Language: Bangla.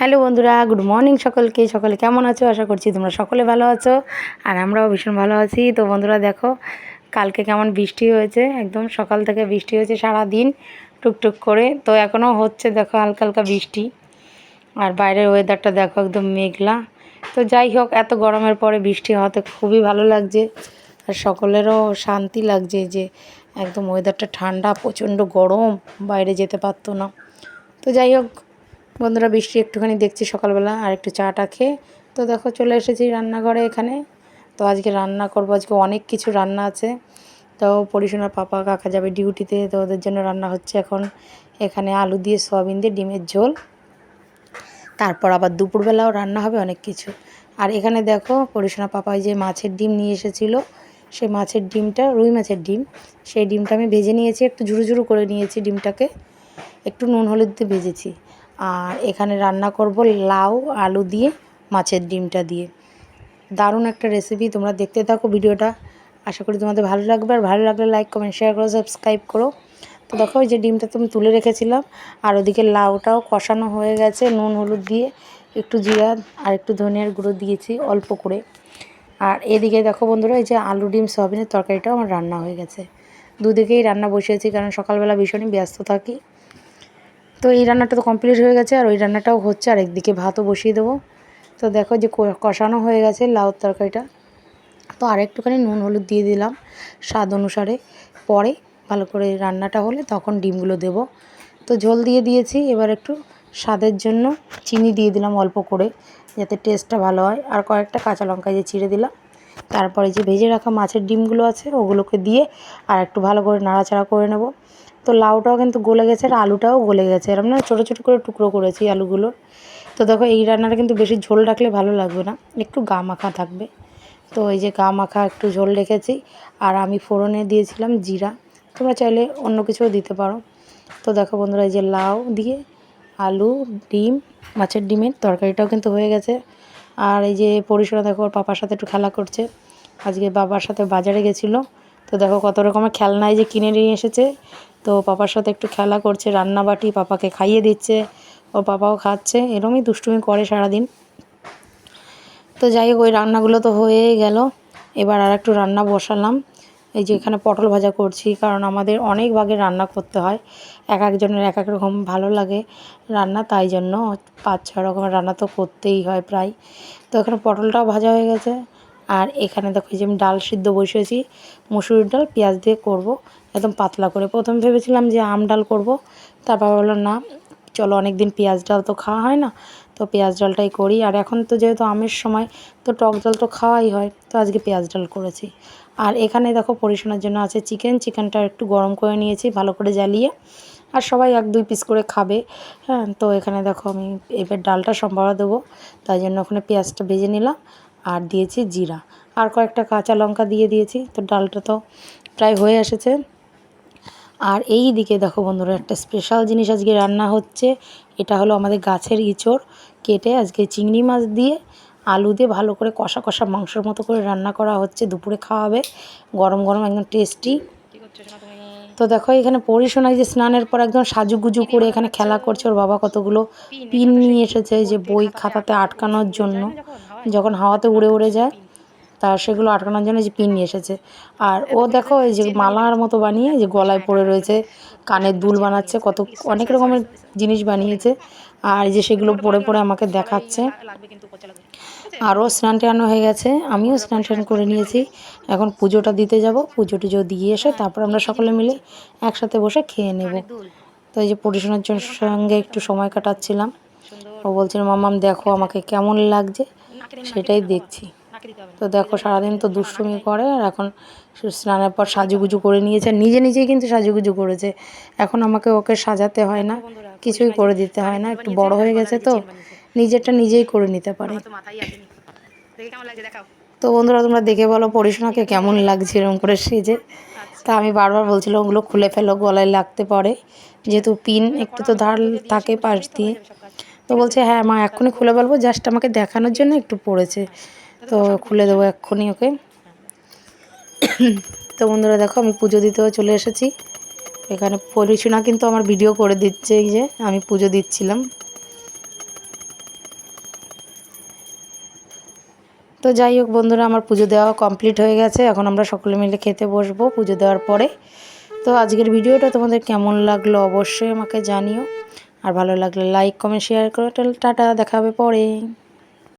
হ্যালো বন্ধুরা, গুড মর্নিং সকলকে। সকলে কেমন আছো? আশা করছি তোমরা সকলে ভালো আছো, আর আমরাও ভীষণ ভালো আছি। তো বন্ধুরা দেখো, কালকে কেমন বৃষ্টি হয়েছে, একদম সকাল থেকে বৃষ্টি হয়েছে সারা দিন টুকটুক করে। তো এখনও হচ্ছে, দেখো হালকা হালকা বৃষ্টি। আর বাইরের ওয়েদারটা দেখো, একদম মেঘলা। তো যাই হোক, এত গরমের পরে বৃষ্টি হওয়াতে খুবই ভালো লাগছে, আর সকলেরও শান্তি লাগছে যে একদম ওয়েদারটা ঠান্ডা, প্রচণ্ড গরম, বাইরে যেতে পারতো না। তো যাই হোক বন্ধুরা, বৃষ্টি একটুখানি দেখছি সকালবেলা, আর একটু চাটা খেয়ে তো দেখো চলে এসেছি রান্নাঘরে এখানে। তো আজকে রান্না করবো, আজকে অনেক কিছু রান্না আছে। তো পরিশোনার পাপা কাকা যাবে ডিউটিতে, তো ওদের জন্য রান্না হচ্ছে এখন এখানে আলু দিয়ে সয়াবিন দিয়ে ডিমের ঝোল। তারপর আবার দুপুরবেলাও রান্না হবে অনেক কিছু। আর এখানে দেখো পরিশোনার পাপা যে মাছের ডিম নিয়ে এসেছিলো, সেই মাছের ডিমটা রুই মাছের ডিম, সেই ডিমটা আমি ভেজে নিয়েছি, একটু ঝুরু ঝুরু করে নিয়েছি ডিমটাকে, একটু নুন হলুদ দিয়ে ভেজেছি। আর এখানে রান্না করব লাউ আলু দিয়ে মাছের ডিমটা দিয়ে। দারুণ একটা রেসিপি, তোমরা দেখতে থাকো ভিডিওটা, আশা করি তোমাদের ভালো লাগবে। আর ভালো লাগলে লাইক কমেন্ট শেয়ার করো, সাবস্ক্রাইব করো। তো দেখো ওই যে ডিমটা তুমি তুলে রেখেছিলাম, আর ওদিকে লাউটাও কষানো হয়ে গেছে নুন হলুদ দিয়ে, একটু জিরা আর একটু ধনিয়ার গুঁড়ো দিয়েছি অল্প করে। আর এদিকে দেখো বন্ধুরা, এই যে আলু ডিম সয়াবিনের তরকারিটাও আমার রান্না হয়ে গেছে। দুদিকেই রান্না বসিয়েছি, কারণ সকালবেলা ভীষণই ব্যস্ত থাকি। তো এই রান্নাটা তো কমপ্লিট হয়ে গেছে, আর ওই রান্নাটাও হচ্ছে, আর একদিকে ভাতও বসিয়ে দেবো। তো দেখো যে কষানো হয়ে গেছে লাউ তরকারিটা। তো আর একটুখানি নুন হলুদ দিয়ে দিলাম স্বাদ অনুসারে, পরে ভালো করে রান্নাটা হলে তখন ডিমগুলো দেব। তো ঝোল দিয়ে দিয়েছি, এবার একটু স্বাদের জন্য চিনি দিয়ে দিলাম অল্প করে, যাতে টেস্টটা ভালো হয়। আর কয়েকটা কাঁচা লঙ্কা যে চিড়ে দিলাম। তারপরে যে ভেজে রাখা মাছের ডিমগুলো আছে ওগুলোকে দিয়ে আর একটু ভালো করে নাড়াচাড়া করে নেব। তো লাউটাও কিন্তু গলে গেছে, আর আলুটাও গলে গেছে, এরকম না ছোটো ছোটো করে টুকরো করেছি আলুগুলো। তো দেখো এই রান্নাটা কিন্তু বেশি ঝোল রাখলে ভালো লাগবে না, একটু গা মাখা থাকবে। তো এই যে গা মাখা একটু ঝোল রেখেছি, আর আমি ফোড়নে দিয়েছিলাম জিরা, তোমরা চাইলে অন্য কিছুও দিতে পারো। তো দেখো বন্ধুরা, এই যে লাউ দিয়ে আলু ডিম মাছের ডিমের তরকারিটাও কিন্তু হয়ে গেছে। আর এই যে পরিশোনা দেখো ওর পাপার সাথে একটু খেলা করছে, আজকে বাবার সাথে বাজারে গেছিলো। তো দেখো কত রকমের খেলনায় যে কিনে নিয়ে এসেছে। তো পাপার সাথে একটু খেলা করছে, রান্নাবাটি পাপাকে খাইয়ে দিচ্ছে, ওর পাপাও খাচ্ছে, এরমই দুষ্টুমি করে সারাদিন। তো যাই হোক, ওই রান্নাগুলো তো হয়েই গেল। এবার আর একটু রান্না বসালাম, এই যে এখানে পটল ভাজা করছি, কারণ আমাদের অনেক ভাগে রান্না করতে হয়, এক একজনের এক এক রকম ভালো লাগে রান্না, তাই জন্য 5-6 রকমের রান্না তো করতেই হয় প্রায়। তো এখানে পটলটাও ভাজা হয়ে গেছে। আর এখানে দেখো যে আমি ডাল সিদ্ধ বসিয়েছি, মুসুরির ডাল পেঁয়াজ দিয়ে করব, একদম পাতলা করে। প্রথমে ভেবেছিলাম যে আম ডাল করব, তারপর বললাম না, চলো অনেক দিন পেঁয়াজ ডাল তো খাওয়া হয় না, তো পেঁয়াজ ডালটাই করি। আর এখন তো যেহেতু আমের সময়, তো টক ডাল তো খাওয়াই হয়, তো আজকে পেঁয়াজ ডাল করেছি। আর এখানে দেখো পরিশোনার জন্য আছে চিকেনটা একটু গরম করে নিয়েছি ভালো করে জ্বালিয়ে, আর সবাই 1-2 পিস করে খাবে। হ্যাঁ, তো এখানে দেখো আমি এবার ডালটা সম্ভারা দেবো, তাই জন্য ওখানে পেঁয়াজটা ভেজে নিলাম, আর দিয়েছি জিরা, আর কয়েকটা কাঁচা লঙ্কা দিয়ে দিয়েছি। তো ডালটা তো প্রায় হয়ে এসেছে। আর এই দিকে দেখো বন্ধুরা, একটা স্পেশাল জিনিস আজকে রান্না হচ্ছে, এটা হলো আমাদের গাছের ইঁচড় কেটে আজকে চিংড়ি মাছ দিয়ে আলু দিয়ে ভালো করে কষা কষা মাংসের মতো করে রান্না করা হচ্ছে, দুপুরে খাওয়াবে গরম গরম, একদম টেস্টি। তো দেখো এখানে পরিশোনায় যে স্নানের পর একদম সাজুগুজু করে এখানে খেলা করছে, ওর বাবা কতগুলো পিন নিয়ে এসেছে, যে বই খাতাতে আটকানোর জন্য, যখন হাওয়াতে উড়ে উড়ে যায়, তা সেগুলো আটকানোর জন্য যে পিন নিয়ে এসেছে। আর ও দেখো এই যে মালার মতো বানিয়ে যে গলায় পড়ে রয়েছে, কানের দুল বানাচ্ছে, কত অনেক রকমের জিনিস বানিয়েছে, আর যে সেগুলো পরে পরে আমাকে দেখাচ্ছে। আরও স্নান টান হয়ে গেছে, আমিও স্নান টান করে নিয়েছি, এখন পুজোটা দিতে যাব, পুজো টুজো দিয়ে এসে তারপর আমরা সকলে মিলে একসাথে বসে খেয়ে নেব। তো এই যে পরিশোনার সঙ্গে একটু সময় কাটাচ্ছিলাম, ও বলছিল মাম্মাম দেখো আমাকে কেমন লাগছে, সেটাই দেখছি। তো দেখো সারাদিন তো দুষ্টুমি করে, আর এখন স্নানের পর সাজুগুজু করে নিয়েছে, নিজে নিজেই কিন্তু সাজুগুজু করেছে, এখন আমাকে ওকে সাজাতে হয় না, কিছুই করে দিতে হয় না, একটু বড় হয়ে গেছে তো নিজেরটা নিজেই করে নিতে পারে। তো বন্ধুরা তোমরা দেখে বলো পরিশোনাকে কেমন লাগছে এরকম করে সেজে। তা আমি বারবার বলছিলাম ওগুলো খুলে ফেলো, গলায় লাগতে পারে, যেহেতু পিন একটু তো ধার থাকে পাশ দিয়ে। তো বলছে হ্যাঁ মা এক্ষুনি খুলে ফেলবো, জাস্ট আমাকে দেখানোর জন্য একটু পড়েছে, তো খুলে দেবো এক্ষুনি ওকে। তো বন্ধুরা দেখো আমি পুজো দিতেও চলে এসেছি, এখানে পরিশোনা কিন্তু আমার ভিডিও করে দিচ্ছে, এই যে আমি পুজো দিচ্ছিলাম। তো যাই হোক বন্ধুরা, আমার পুজো দেওয়া কমপ্লিট হয়ে গেছে। এখন আমরা সকলে মিলে খেতে বসবো পুজো দেওয়ার পরে। তো আজকের ভিডিওটা তোমাদের কেমন লাগলো অবশ্যই আমাকে জানিও, আর ভালো লাগলে লাইক কমেন্ট শেয়ার করো। টাটা, দেখা হবে পরে।